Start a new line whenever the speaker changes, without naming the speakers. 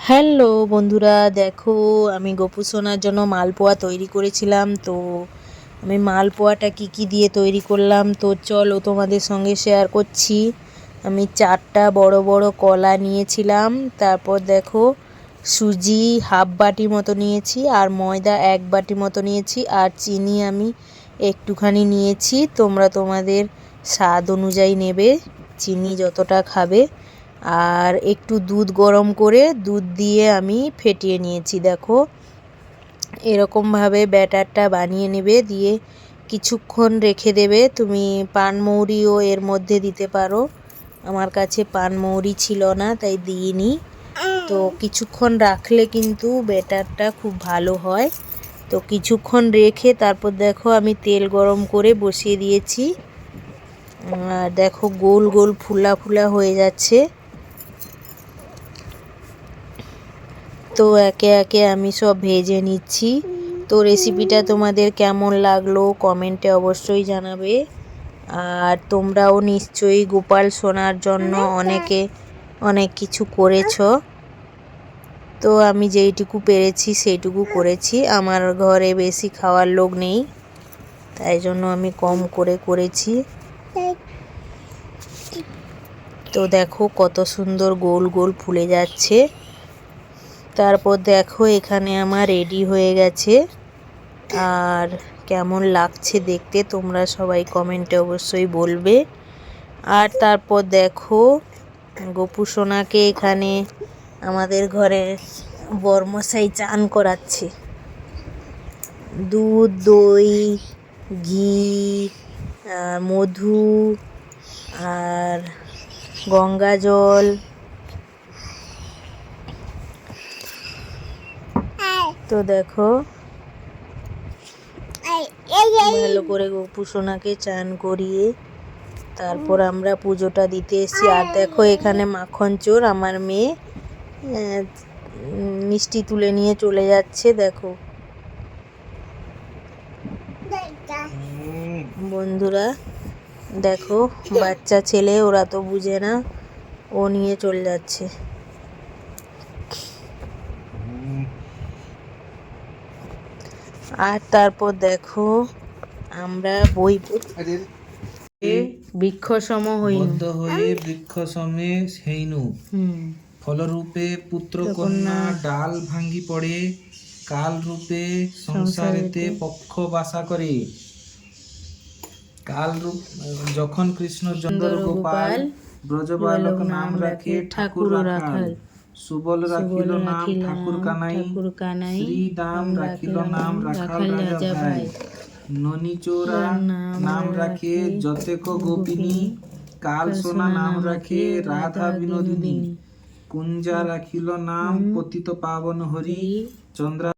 Hello বন্ধুরা, দেখো আমি গপু সোনার জন্য মালপোয়া তৈরি করেছিলাম। তো আমি মালপোয়াটা কি দিয়ে তৈরি করলাম তো চলো তোমাদের সঙ্গে শেয়ার করছি। আমি 4টা বড় বড় কলা নিয়েছিলাম, তারপর দেখো সুজি হাফ বাটি মতো নিয়েছি, আর ময়দা 1 বাটি মতো নিয়েছি, আর চিনি আমি একটুখানি নিয়েছি। তোমরা তোমাদের স্বাদ অনুযায়ী নেবে, চিনি যতটা খাবে। আর একটু দুধ গরম করে দুধ দিয়ে আমি ফেটিয়ে নিয়েছি। দেখো এরকমভাবে ব্যাটারটা বানিয়ে নেবে, দিয়ে কিছুক্ষণ রেখে দেবে। তুমি পানমৌরিও এর মধ্যে দিতে পারো, আমার কাছে পানমৌরি ছিল না তাই দিইনি। তো কিছুক্ষণ রাখলে কিন্তু ব্যাটারটা খুব ভালো হয়। তো কিছুক্ষণ রেখে তারপর দেখো আমি তেল গরম করে বসিয়ে দিয়েছি। আর দেখো গোল গোল ফুলা ফুলা হয়ে যাচ্ছে। তো একে একে আমি সব ভেজে নিচ্ছি। তো রেসিপিটা তোমাদের কেমন লাগলো কমেন্টে অবশ্যই জানাবে। আর তোমরাও নিশ্চয়ই গোপাল সোনার জন্য অনেক কিছু করেছো। তো আমি যেইটুকু পেরেছি সেইটুকু করেছি। আমার ঘরে বেশি খাওয়ার লোক নেই, তাই জন্য আমি কম করে করেছি। তো দেখো কত সুন্দর গোল গোল ফুলে যাচ্ছে। তারপর দেখো এখানে আমার রেডি হয়ে গেছে। আর কেমন লাগছে দেখতে তোমরা সবাই কমেন্টে অবশ্যই বলবে। আর তারপর দেখো গপু সোনাকে এখানে আমাদের ঘরে বরমশাই চান করাচ্ছে। দুধ, দই, ঘি, মধু আর গঙ্গা জল। তো দেখো ভালো করে গপু সোনাকে চান করিয়ে তারপর আমরা পুজোটা দিতে এসেছি। আর দেখো এখানে মাখন চোর আমার মেয়ে মিষ্টি তুলে নিয়ে চলে যাচ্ছে। দেখো বন্ধুরা, দেখো বাচ্চা ছেলে, ওরা তো বুঝে না, ও নিয়ে চলে যাচ্ছে। আর তারপর দেখো আমরা বই বৃক্ষ সম
বদ্ধ হয়ে বৃক্ষ সমে হেইনু ফলরূপে পুত্র কন্যা ডাল ভাঙ্গি পড়ে কাল রূপে সংসারেতে পক্ষ বাসা করে। কাল রূপ যখন কৃষ্ণ চন্দ্র গোপাল ব্রজবালক নাম রাখে ঠাকুর রাখাল। সুবল রাখিল নাম ঠাকুর কানাই, শ্রী দাম রাখিল নাম রাখাল রাজা ভাই। ননি চোরা নাম রাখে যতেক গোপিনী, কাল সোনা নাম রাখে রাধা বিনোদিনী। কুঞ্জা রাখিল নাম পতিত পাবন হরি, চন্দ্রা